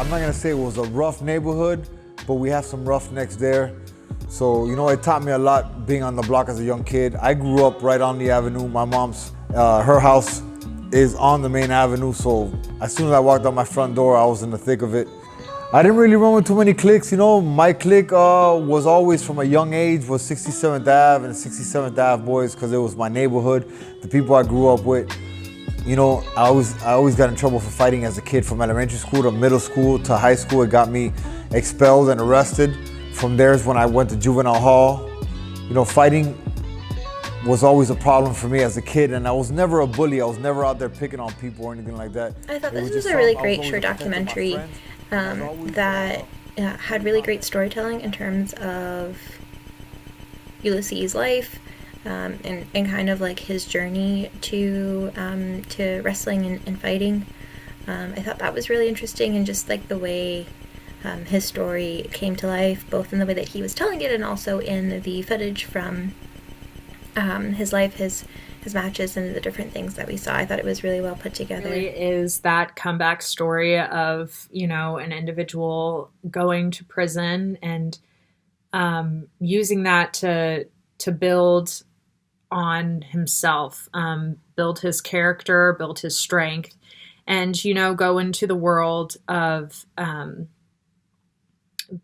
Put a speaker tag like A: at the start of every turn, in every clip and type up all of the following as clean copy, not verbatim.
A: I'm not gonna say it was a rough neighborhood, but we have some roughnecks there. So, you know, it taught me a lot being on the block as a young kid. I grew up right on the avenue. My mom's, her house is on the main avenue, so as soon as I walked out my front door, I was in the thick of it. I didn't really run with too many cliques, you know. My clique was always from a young age was 67th Ave and 67th Ave boys because it was my neighborhood, the people I grew up with. You know, I always got in trouble for fighting as a kid from elementary school to middle school to high school. It got me expelled and arrested. From there is when I went to juvenile hall. You know, fighting was always a problem for me as a kid, and I was never a bully. I was never out there picking on people or anything like that.
B: I thought this was a really great short documentary that had really great storytelling in terms of Ulysses' life and kind of like his journey to wrestling and fighting. I thought that was really interesting, and just like the way his story came to life, both in the way that he was telling it and also in the footage from his life, his matches, and the different things that we saw. I thought it was really well put together.
C: It really is that comeback story of, you know, an individual going to prison and using that to build on himself, build his character, build his strength, and, you know, go into the world of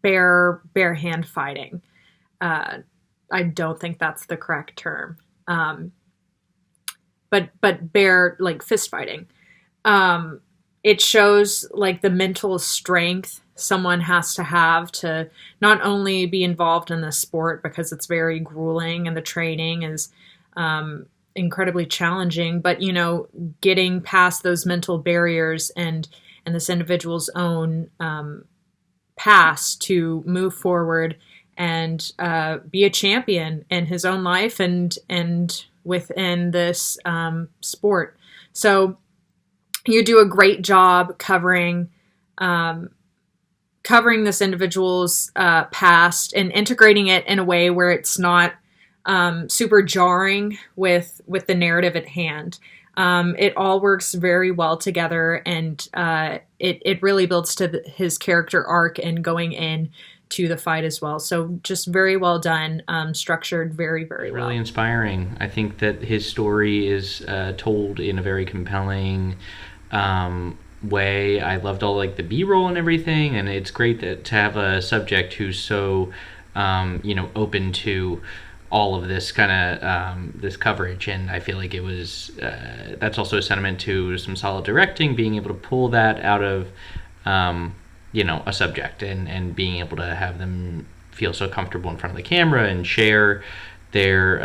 C: bare hand fighting. I don't think that's the correct term. But bare, like, fist fighting. It shows like the mental strength someone has to have to not only be involved in the sport because it's very grueling and the training is incredibly challenging, but, you know, getting past those mental barriers and this individual's own past to move forward and be a champion in his own life and within this sport. So you do a great job covering this individual's past and integrating it in a way where it's not super jarring with the narrative at hand. It all works very well together, and it really builds to his character arc and going in to the fight as well. So just very well done, structured very, very well.
D: Really inspiring. I think that his story is told in a very compelling way. I loved all like the B-roll and everything, and it's great to have a subject who's so open to all of this kind of this coverage. And I feel like it was that's also a sentiment to some solid directing, being able to pull that out of a subject and being able to have them feel so comfortable in front of the camera and share their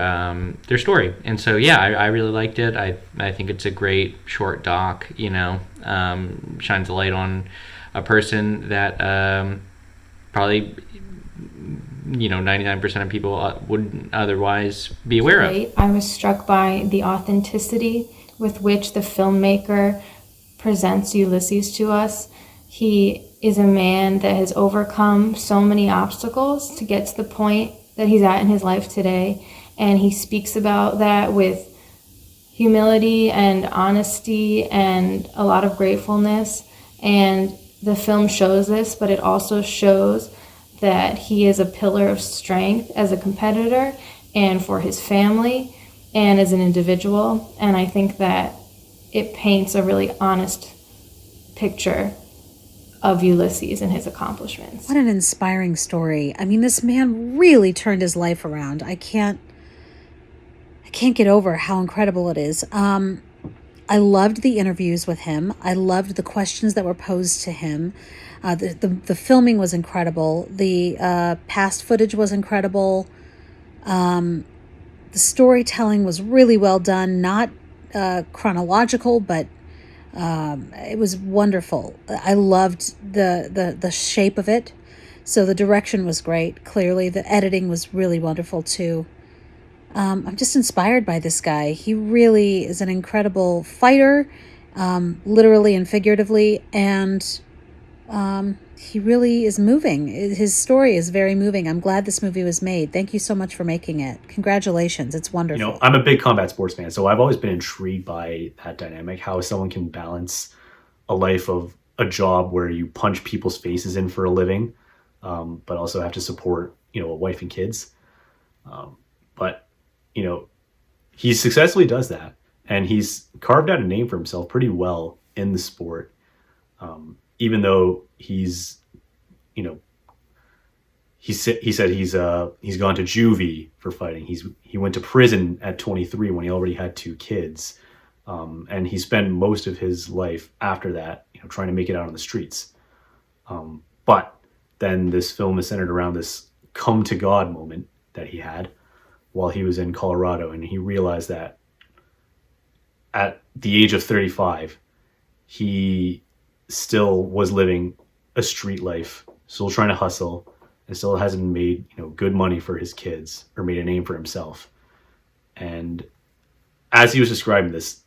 D: story. And so I really liked it. I think it's a great short doc, shines a light on a person that probably 99% of people wouldn't otherwise be aware of.
E: I was struck by the authenticity with which the filmmaker presents Ulysses to us. He is a man that has overcome so many obstacles to get to the point that he's at in his life today, and he speaks about that with humility and honesty and a lot of gratefulness. And the film shows this, but it also shows that he is a pillar of strength as a competitor and for his family and as an individual. And I think that it paints a really honest picture of Ulysses and his accomplishments.
F: What an inspiring story. I mean, this man really turned his life around. I can't get over how incredible it is. I loved the interviews with him. I loved the questions that were posed to him. The filming was incredible. The past footage was incredible. The storytelling was really well done, not chronological, but it was wonderful. I loved the shape of it. So the direction was great. Clearly, the editing was really wonderful too. I'm just inspired by this guy. He really is an incredible fighter, literally and figuratively, and he really is moving. His story is very moving. I'm glad this movie was made. Thank you so much for making it. Congratulations. It's wonderful.
G: I'm a big combat sports fan, so I've always been intrigued by that dynamic, how someone can balance a life of a job where you punch people's faces in for a living, but also have to support, a wife and kids. But, he successfully does that, and he's carved out a name for himself pretty well in the sport. Even though he's, he said he's gone to juvie for fighting. He went to prison at 23 when he already had 2 kids. And he spent most of his life after that, trying to make it out on the streets. But then this film is centered around this come to God moment that he had while he was in Colorado. And he realized that at the age of 35, he still was living a street life, still trying to hustle, and still hasn't made, good money for his kids or made a name for himself. And as he was describing this,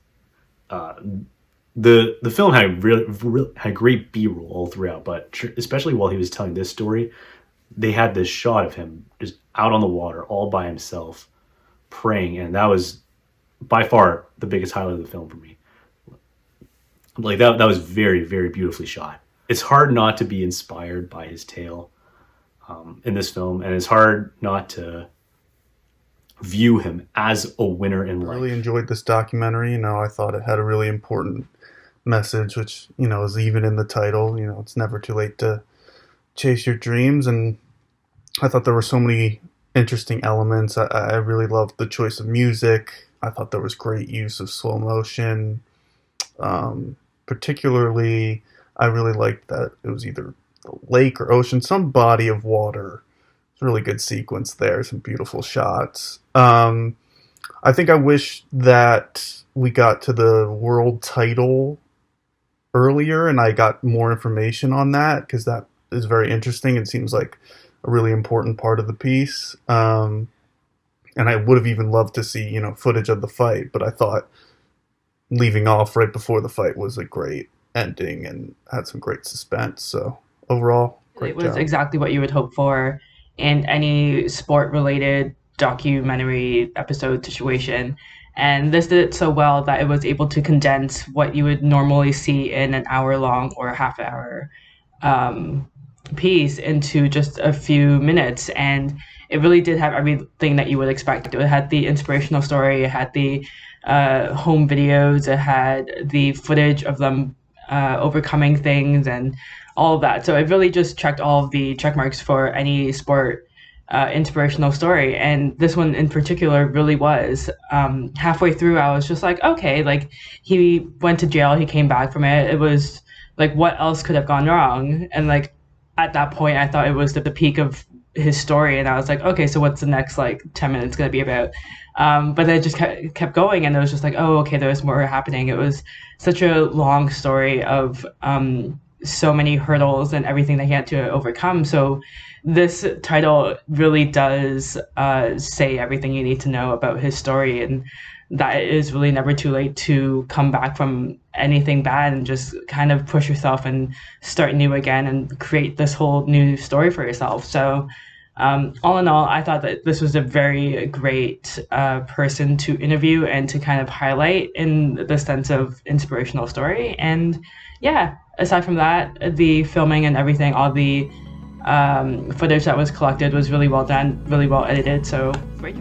G: the film had great B-roll all throughout, but especially while he was telling this story, they had this shot of him just out on the water all by himself praying, and that was by far the biggest highlight of the film for me. Like that was very, very beautifully shot. It's hard not to be inspired by his tale in this film, and it's hard not to view him as a winner in life.
H: I really enjoyed this documentary. I thought it had a really important message, which, is even in the title. It's never too late to chase your dreams. And I thought there were so many interesting elements. I really loved the choice of music. I thought there was great use of slow motion. Particularly, I really liked that it was either a lake or ocean, some body of water. It's a really good sequence there, some beautiful shots. I think I wish that we got to the world title earlier and I got more information on that, because that is very interesting. It seems like a really important part of the piece. And I would have even loved to see, footage of the fight, but I thought leaving off right before the fight was a great ending and had some great suspense. So overall, great job.
I: It was exactly what you would hope for in any sport-related documentary episode situation. And this did it so well that it was able to condense what you would normally see in an hour-long or a half-hour piece into just a few minutes. And it really did have everything that you would expect. It had the inspirational story, it had the home videos, it had the footage of them overcoming things and all of that. So it really just checked all of the check marks for any sport inspirational story. And this one in particular really was. Halfway through, I was just like, okay, like he went to jail, he came back from it. It was like, what else could have gone wrong? And like at that point, I thought it was the peak of his story. And I was like, okay, so what's the next like 10 minutes going to be about? But then it just kept going, and it was just like, oh, okay, there's more happening. It was such a long story of so many hurdles and everything that he had to overcome. So this title really does say everything you need to know about his story, and that it is really never too late to come back from anything bad and just kind of push yourself and start new again and create this whole new story for yourself. So all in all, I thought that this was a very great person to interview and to kind of highlight in the sense of inspirational story. And yeah, aside from that, the filming and everything, all the footage that was collected was really well done, really well edited. So great.